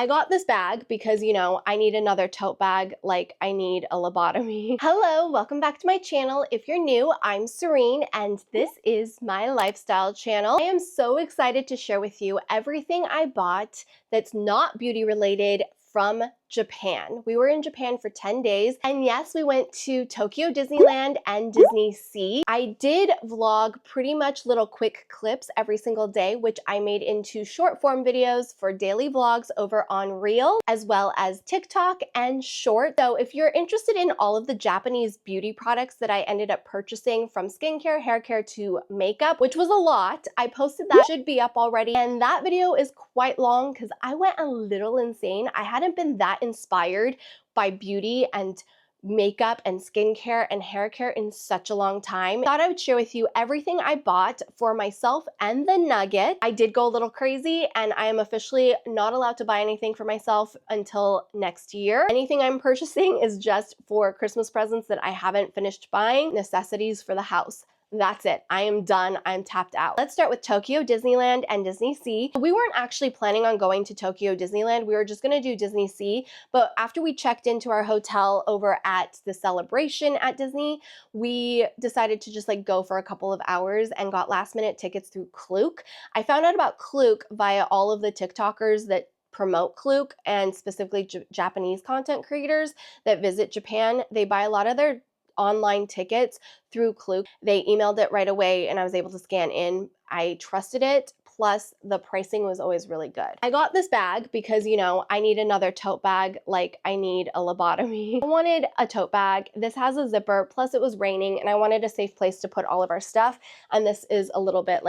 I got this bag because, I need another tote bag like I need a lobotomy. Hello, welcome back to my channel. If you're new, I'm Serein and this is my lifestyle channel. I am so excited to share with you everything I bought that's not beauty related from Japan. We were in Japan for 10 days, and yes, we went to Tokyo Disneyland and DisneySea. I did vlog pretty much little quick clips every single day, which I made into short form videos for daily vlogs over on Reel, as well as TikTok and Short. So if you're interested in all of the Japanese beauty products that I ended up purchasing, from skincare, hair care to makeup, which was a lot, I posted that, should be up already. And that video is quite long because I went a little insane. I hadn't been that inspired by beauty and makeup and skincare and hair care in such a long time. I thought I would share with you everything I bought for myself and the Nugget. I did go a little crazy and I am officially not allowed to buy anything for myself until next year. Anything I'm purchasing is just for Christmas presents that I haven't finished buying, necessities for the house. That's it. I am done. I'm tapped out. Let's start with Tokyo Disneyland and DisneySea. We weren't actually planning on going to Tokyo Disneyland. We were just going to do DisneySea. But after we checked into our hotel over at the Celebration at Disney, we decided to just go for a couple of hours and got last minute tickets through Klook. I found out about Klook via all of the TikTokers that promote Klook, and specifically Japanese content creators that visit Japan. They buy a lot of their online tickets through Klook. They emailed it right away and I was able to scan in. I trusted it. Plus the pricing was always really good. I got this bag because, I need another tote bag like I need a lobotomy. I wanted a tote bag. This has a zipper, plus it was raining and I wanted a safe place to put all of our stuff. And this is a little bit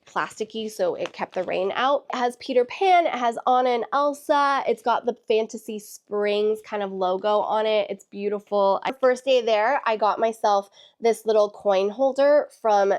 plasticky, so it kept the rain out. It has Peter Pan, it has Anna and Elsa, it's got the Fantasy Springs kind of logo on it. It's beautiful. The first day there, I got myself this little coin holder from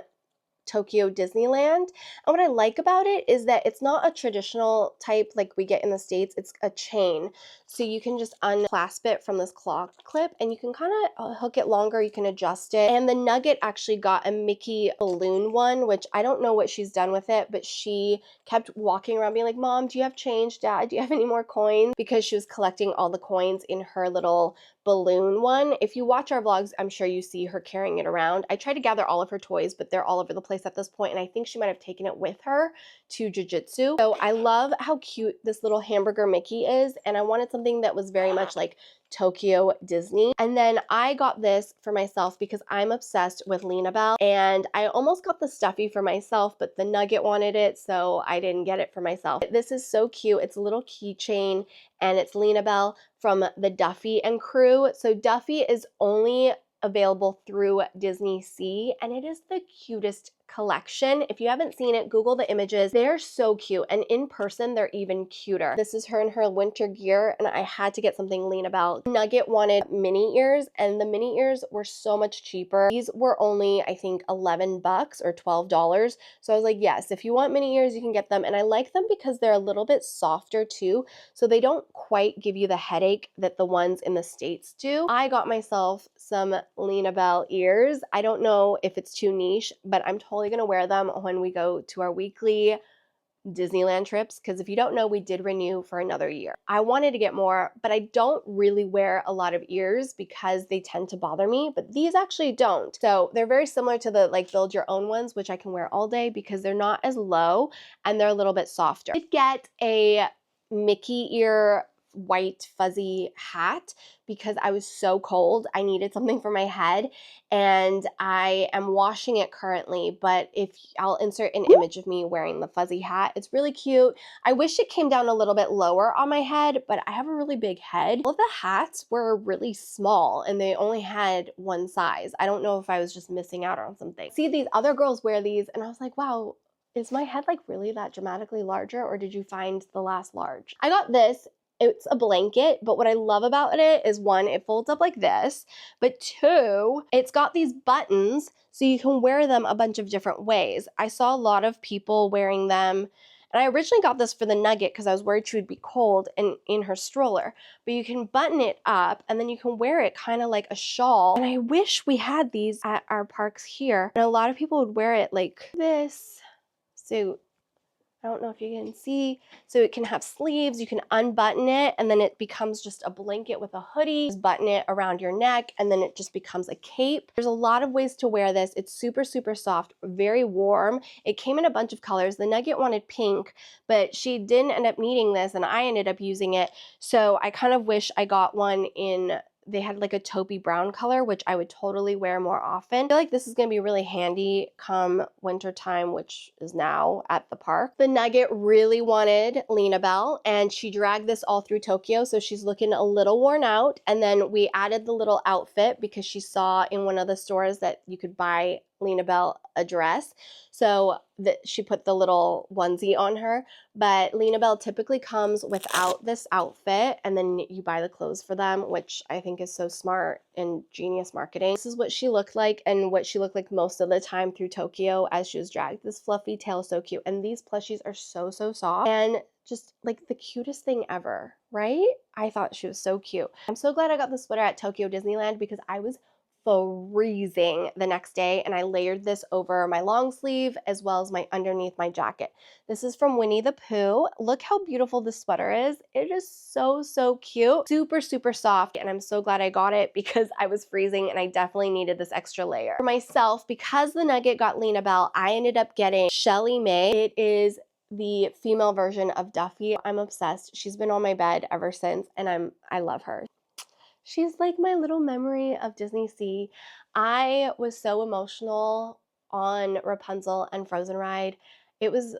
Tokyo Disneyland. And what I like about it is that it's not a traditional type like we get in the States. It's a chain. So you can just unclasp it from this claw clip and you can kind of hook it longer. You can adjust it. And the Nugget actually got a Mickey balloon one, which I don't know what she's done with it, but she kept walking around being like, Mom, do you have change? Dad, do you have any more coins? Because she was collecting all the coins in her little balloon one. If you watch our vlogs, I'm sure you see her carrying it around. I try to gather all of her toys, but they're all over the place at this point, and I think she might have taken it with her to jiu-jitsu. So I love how cute this little hamburger Mickey is, and I wanted something that was very much like Tokyo Disney. And then I got this for myself because I'm obsessed with Lena Bell, and I almost got the stuffy for myself, but the Nugget wanted it, so I didn't get it for myself. This is so cute. It's a little keychain, and it's Lena Bell from the Duffy and crew. So Duffy is only available through DisneySea, and it is the cutest collection. If you haven't seen it, Google the images. They're so cute, and in person they're even cuter. This is her in her winter gear, and I had to get something Lena Bell. Nugget wanted mini ears, and the mini ears were so much cheaper. These were only, I think, 11 bucks or $12. So I was like, yes, if you want mini ears, you can get them. And I like them because they're a little bit softer too, so they don't quite give you the headache that the ones in the States do. I got myself some Lena Bell ears. I don't know if it's too niche, but I'm totally gonna wear them when we go to our weekly Disneyland trips, because if you don't know, we did renew for another year. I wanted to get more, but I don't really wear a lot of ears because they tend to bother me, but these actually don't. So they're very similar to the build your own ones, which I can wear all day because they're not as low and they're a little bit softer. I did get a Mickey ear white fuzzy hat because I was so cold. I needed something for my head, and I am washing it currently, but I'll insert an image of me wearing the fuzzy hat. It's really cute. I wish it came down a little bit lower on my head, but I have a really big head. All of the hats were really small and they only had one size. I don't know if I was just missing out on something. See, these other girls wear these and I was like, wow, is my head really that dramatically larger, or did you find the last large? I got this. It's a blanket, but what I love about it is, one, it folds up like this, but two, it's got these buttons so you can wear them a bunch of different ways. I saw a lot of people wearing them, and I originally got this for the Nugget because I was worried she would be cold and in her stroller, but you can button it up and then you can wear it kind of like a shawl. And I wish we had these at our parks here, and a lot of people would wear it like this. So I don't know if you can see. So it can have sleeves, you can unbutton it, and then it becomes just a blanket with a hoodie. Just button it around your neck, and then it just becomes a cape. There's a lot of ways to wear this. It's super, super soft, very warm. It came in a bunch of colors. The Nugget wanted pink, but she didn't end up needing this, and I ended up using it. So I kind of wish I got one in, they had like a taupey brown color, which I would totally wear more often. I feel like this is gonna be really handy come winter time, which is now at the park. The Nugget really wanted Lena Bell, and she dragged this all through Tokyo, so she's looking a little worn out. And then we added the little outfit because she saw in one of the stores that you could buy Lena Bell a dress. So she put the little onesie on her, but Lena Bell typically comes without this outfit, and then you buy the clothes for them, which I think is so smart and genius marketing. This is what she looked like, and what she looked like most of the time through Tokyo as she was dragged. This fluffy tail is so cute, and these plushies are so, so soft and just like the cutest thing ever, right? I thought she was so cute. I'm so glad I got the sweater at Tokyo Disneyland because I was freezing the next day, and I layered this over my long sleeve as well as my underneath my jacket. This is from Winnie the Pooh. Look how beautiful this sweater is. It is so, so cute. Super, super soft, and I'm so glad I got it because I was freezing and I definitely needed this extra layer. For myself, because the Nugget got Lena Bell, I ended up getting Shelly Mae. It is the female version of Duffy. I'm obsessed. She's been on my bed ever since, and I love her. She's like my little memory of DisneySea. I was so emotional on Rapunzel and Frozen Ride. It was,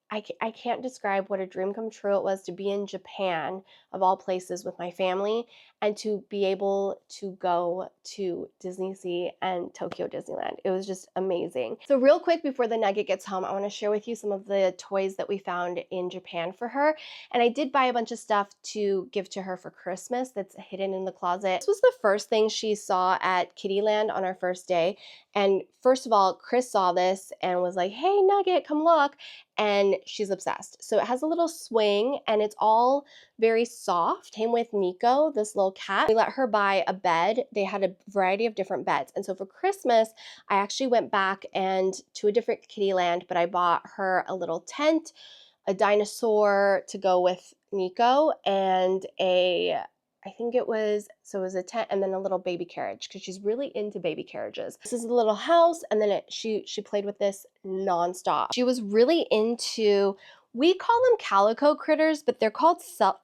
I can't describe what a dream come true it was to be in Japan, of all places, with my family, and to be able to go to DisneySea and Tokyo Disneyland. It was just amazing. So real quick before the Nugget gets home, I want to share with you some of the toys that we found in Japan for her. And I did buy a bunch of stuff to give to her for Christmas that's hidden in the closet. This was the first thing she saw at Kiddyland on our first day. And first of all, Chris saw this and was like, "Hey Nugget, come look." And she's obsessed. So it has a little swing and it's all very soft. Came with Nico, this little cat. We let her buy a bed. They had a variety of different beds. And so for Christmas, I actually went back and to a different Kiddyland, but I bought her a little tent, a dinosaur to go with Nico, and I think it was a tent and then a little baby carriage because she's really into baby carriages. This is a little house, and then she played with this nonstop. She was really into, we call them calico critters, but they're called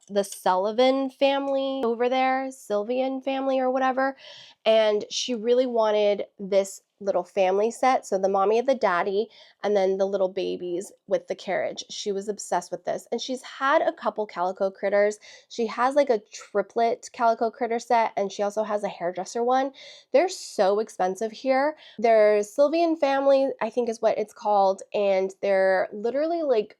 the Sullivan family over there, Sylvian family or whatever. And she really wanted this little family set. So the mommy and the daddy, and then the little babies with the carriage. She was obsessed with this. And she's had a couple calico critters. She has like a triplet calico critter set, and she also has a hairdresser one. They're so expensive here. They're Sylvian family, I think is what it's called, and they're literally like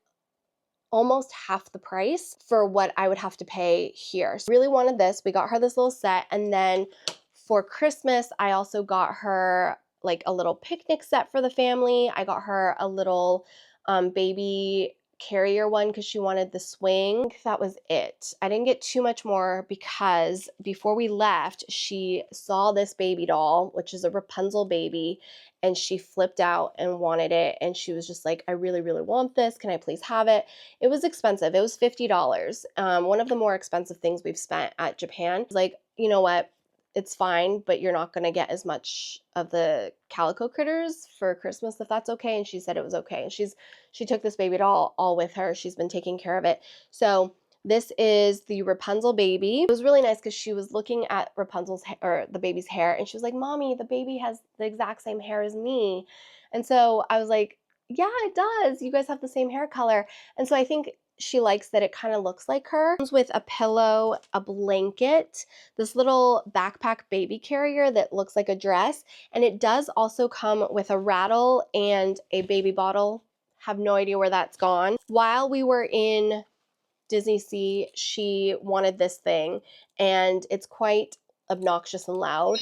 almost half the price for what I would have to pay here. So really wanted this. We got her this little set, and then for Christmas, I also got her like a little picnic set for the family. I got her a little baby carrier one because she wanted the swing. That was it. I didn't get too much more because before we left, she saw this baby doll, which is a Rapunzel baby, and she flipped out and wanted it. And she was just like, "I really, really want this. Can I please have it?" It was expensive. It was $50. One of the more expensive things we've spent at Japan. Like, you know what? It's fine, but you're not going to get as much of the calico critters for Christmas if that's okay. And she said it was okay. And she took this baby doll all with her. She's been taking care of it. So this is the Rapunzel baby. It was really nice because she was looking at Rapunzel's or the baby's hair, and she was like, "Mommy, the baby has the exact same hair as me." And so I was like, "Yeah, it does. You guys have the same hair color." And so I think she likes that it kind of looks like her. It comes with a pillow, a blanket, this little backpack baby carrier that looks like a dress, and it does also come with a rattle and a baby bottle. Have no idea where that's gone. While we were in DisneySea, she wanted this thing, and it's quite obnoxious and loud.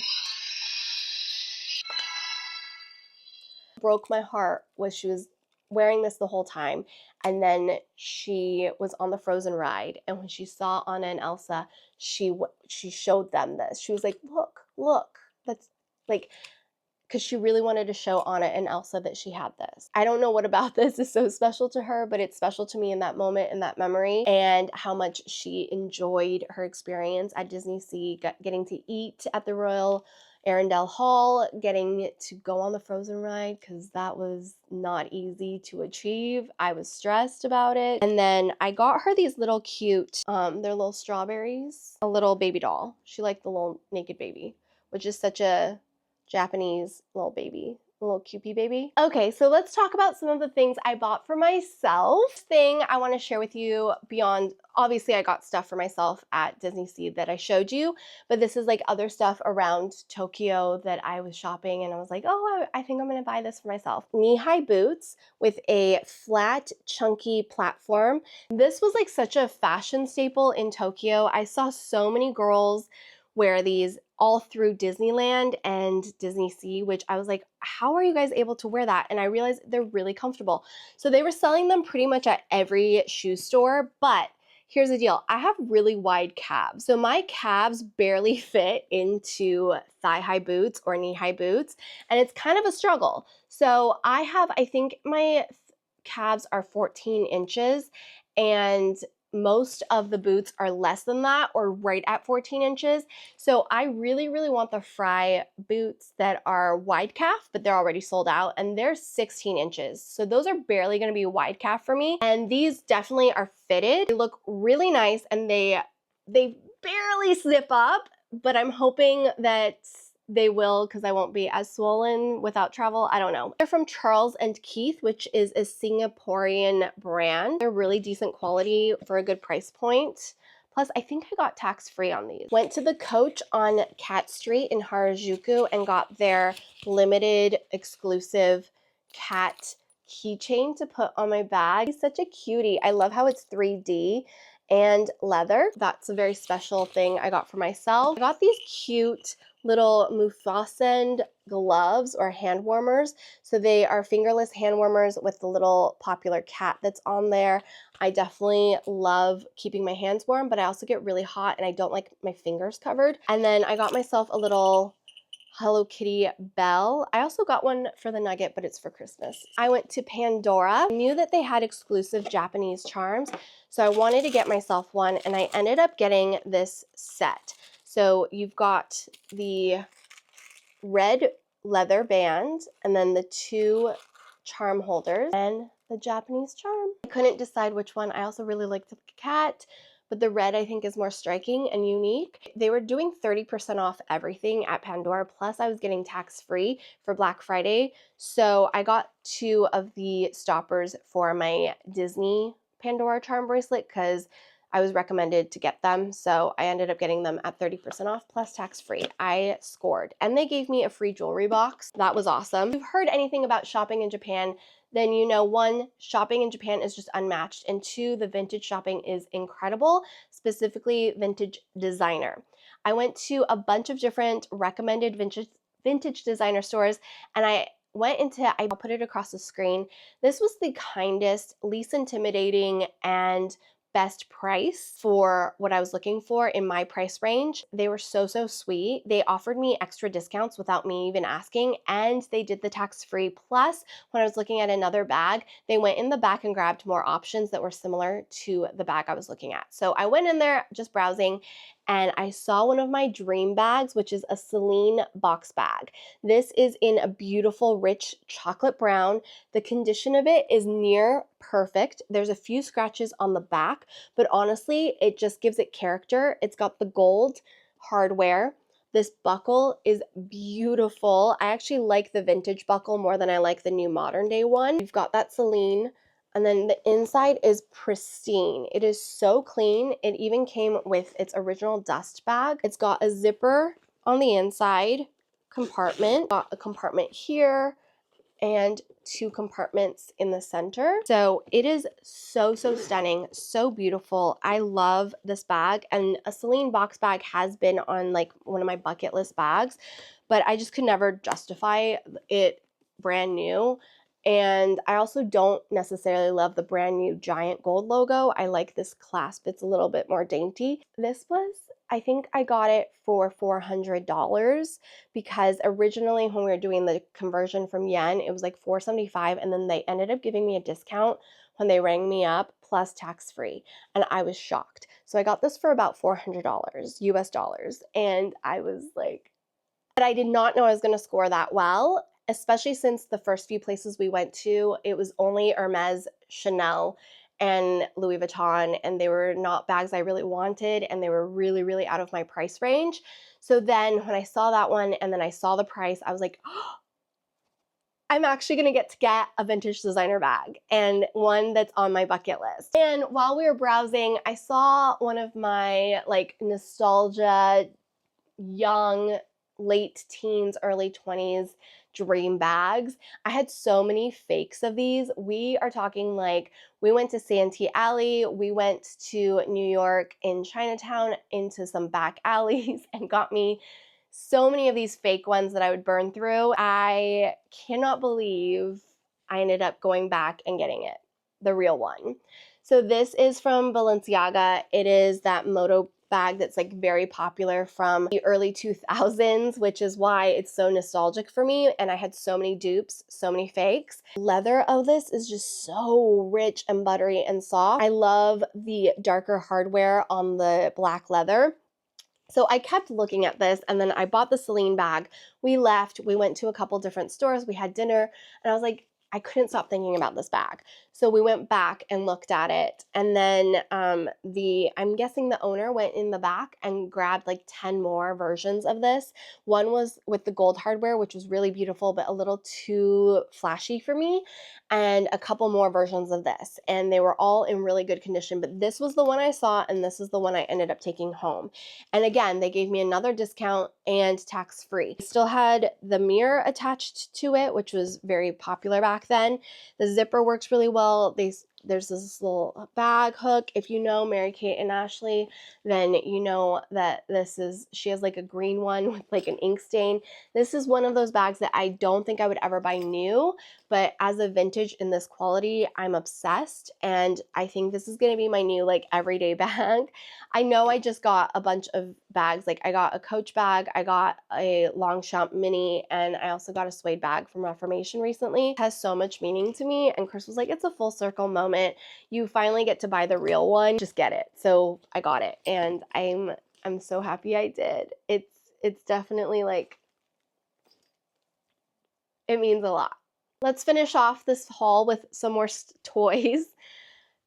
Broke my heart was she was wearing this the whole time, and then she was on the Frozen ride, and when she saw Anna and Elsa, she showed them this. She was like, look, that's like, because she really wanted to show Anna and Elsa that she had this. I don't know what about this is so special to her, but it's special to me in that moment, in that memory, and how much she enjoyed her experience at DisneySea, getting to eat at the Royal Arendelle Hall, getting to go on the Frozen ride, because that was not easy to achieve. I was stressed about it. And then I got her these little cute, they're little strawberries, a little baby doll. She liked the little naked baby, which is such a Japanese little baby, a little cupie baby. Okay, so let's talk about some of the things I bought for myself. Thing I want to share with you beyond, obviously I got stuff for myself at DisneySea that I showed you, but this is like other stuff around Tokyo that I was shopping and I was like, oh, I think I'm gonna buy this for myself. Knee-high boots with a flat, chunky platform. This was like such a fashion staple in Tokyo. I saw so many girls wear these all through Disneyland and DisneySea, which I was like, how are you guys able to wear that? And I realized they're really comfortable. So they were selling them pretty much at every shoe store, but here's the deal. I have really wide calves. So my calves barely fit into thigh-high boots or knee-high boots, and it's kind of a struggle. So I think my calves are 14 inches, and most of the boots are less than that or right at 14 inches. So I really, really want the Fry boots that are wide calf, but they're already sold out and they're 16 inches. So those are barely gonna be wide calf for me. And these definitely are fitted. They look really nice and they barely zip up, but I'm hoping that they will, because I won't be as swollen without travel. I don't know. They're from Charles & Keith, which is a Singaporean brand. They're really decent quality for a good price point. Plus, I think I got tax-free on these. Went to the Coach on Cat Street in Harajuku and got their limited exclusive cat keychain to put on my bag. He's such a cutie. I love how it's 3D and leather. That's a very special thing I got for myself. I got these cute little Mufasa gloves or hand warmers. So they are fingerless hand warmers with the little popular cat that's on there. I definitely love keeping my hands warm, but I also get really hot and I don't like my fingers covered. And then I got myself a little Hello Kitty bell. I also got one for the Nugget, but it's for Christmas. I went to Pandora. I knew that they had exclusive Japanese charms, so I wanted to get myself one, and I ended up getting this set. So you've got the red leather band and then the 2 charm holders and the Japanese charm. I couldn't decide which one. I also really liked the cat, but the red I think is more striking and unique. They were doing 30% off everything at Pandora, plus I was getting tax-free for Black Friday. So I got 2 of the stoppers for my Disney Pandora charm bracelet because I was recommended to get them, so I ended up getting them at 30% off plus tax-free. I scored. And they gave me a free jewelry box. That was awesome. If you've heard anything about shopping in Japan, then you know, 1, shopping in Japan is just unmatched, and 2, the vintage shopping is incredible, specifically vintage designer. I went to a bunch of different recommended vintage designer stores, and I'll put it across the screen. This was the kindest, least intimidating, and best price for what I was looking for in my price range. They were so sweet. They offered me extra discounts without me even asking, and they did the tax-free. Plus, when I was looking at another bag, they went in the back and grabbed more options that were similar to the bag I was looking at. So I went in there just browsing, and I saw one of my dream bags, which is a Celine box bag. This is in a beautiful, rich chocolate brown. The condition of it is near perfect. There's a few scratches on the back, but honestly, it just gives it character. It's got the gold hardware. This buckle is beautiful. I actually like the vintage buckle more than I like the new modern day one. You've got that Celine, and then the inside is pristine. It is so clean. It even came with its original dust bag. It's got a zipper on the inside compartment, got a compartment here, and 2 compartments in the center. So it is so stunning, so beautiful. I love this bag, and a Celine box bag has been on like one of my bucket list bags, but I just could never justify it brand new. And I also don't necessarily love the brand new giant gold logo. I like this clasp. It's a little bit more dainty. This was I think I got it for $400 because originally when we were doing the conversion from yen, it was like $475, and then they ended up giving me a discount when they rang me up plus tax-free, and I was shocked. So I got this for about $400 US dollars, and I was like, but I did not know I was going to score that well, especially since the first few places we went to, it was only Hermes, Chanel, and Louis Vuitton, and they were not bags I really wanted, and they were really, really out of my price range. So then when I saw that one and then I saw the price, I was like, oh, I'm actually gonna get a vintage designer bag, and one that's on my bucket list. And while we were browsing, I saw one of my like nostalgia, young, late teens, early 20s dream bags. I had so many fakes of these. We are talking like we went to Santee Alley, we went to New York in Chinatown into some back alleys and got me so many of these fake ones that I would burn through. I cannot believe I ended up going back and getting it, the real one. So this is from Balenciaga. It is that moto bag that's like very popular from the early 2000s, which is why it's so nostalgic for me. And I had so many dupes, so many fakes. Leather of this is just so rich and buttery and soft. I love the darker hardware on the black leather. So I kept looking at this, and then I bought the Celine bag. We left, we went to a couple different stores, we had dinner, and I was like, I couldn't stop thinking about this bag. So we went back and looked at it, and then I'm guessing the owner went in the back and grabbed like 10 more versions of this. One was with the gold hardware, which was really beautiful, but a little too flashy for me, and a couple more versions of this. And they were all in really good condition, but this was the one I saw, and this is the one I ended up taking home. And again, they gave me another discount and tax-free. Still had the mirror attached to it, which was very popular back then. The zipper works really well. There's this little bag hook. If you know Mary-Kate and Ashley, then you know that she has like a green one with like an ink stain. This is one of those bags that I don't think I would ever buy new, but as a vintage in this quality, I'm obsessed, and I think this is gonna be my new like everyday bag. I know I just got a bunch of bags. Like I got a Coach bag, I got a Longchamp mini, and I also got a suede bag from Reformation recently. It has so much meaning to me, and Chris was like, it's a full circle moment. You finally get to buy the real one. Just get it. So I got it, and I'm so happy I did. It's definitely like, it means a lot. Let's finish off this haul with some more toys.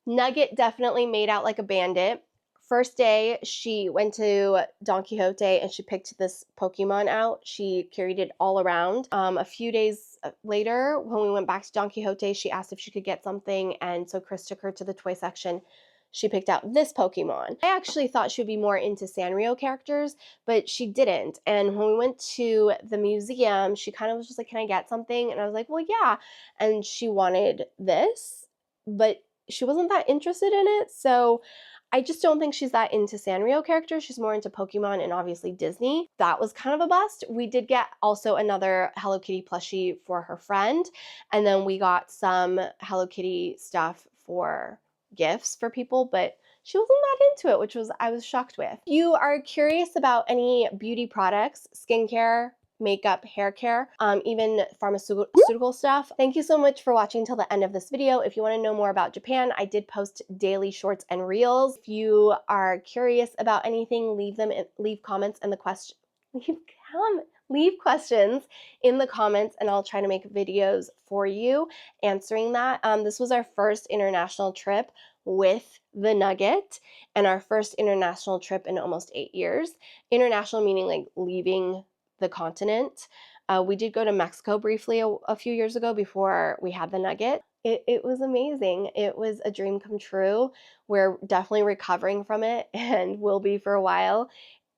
Nugget definitely made out like a bandit. First day, she went to Don Quixote and she picked this Pokemon out. She carried it all around. A few days later, when we went back to Don Quixote, she asked if she could get something, and so Chris took her to the toy section. She picked out this Pokemon. I actually thought she would be more into Sanrio characters, but she didn't. And when we went to the museum, she kind of was just like, can I get something? And I was like, well, yeah. And she wanted this, but she wasn't that interested in it. So I just don't think she's that into Sanrio characters. She's more into Pokemon and obviously Disney. That was kind of a bust. We did get also another Hello Kitty plushie for her friend. And then we got some Hello Kitty stuff for gifts for people, but she wasn't that into it, I was shocked with. If you are curious about any beauty products, skincare, makeup, hair care, even pharmaceutical stuff. Thank you so much for watching till the end of this video. If you want to know more about Japan, I did post daily shorts and reels. If you are curious about anything, leave comments in the question. Leave questions in the comments, and I'll try to make videos for you answering that. This was our first international trip with the Nugget, and our first international trip in almost 8 years. International meaning like leaving the continent. We did go to Mexico briefly a few years ago before we had the Nugget. It was amazing. It was a dream come true. We're definitely recovering from it and will be for a while.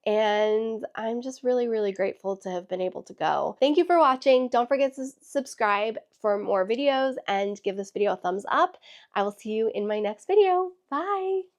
And I'm just really, really grateful to have been able to go. Thank you for watching. Don't forget to subscribe for more videos and give this video a thumbs up. I will see you in my next video. Bye.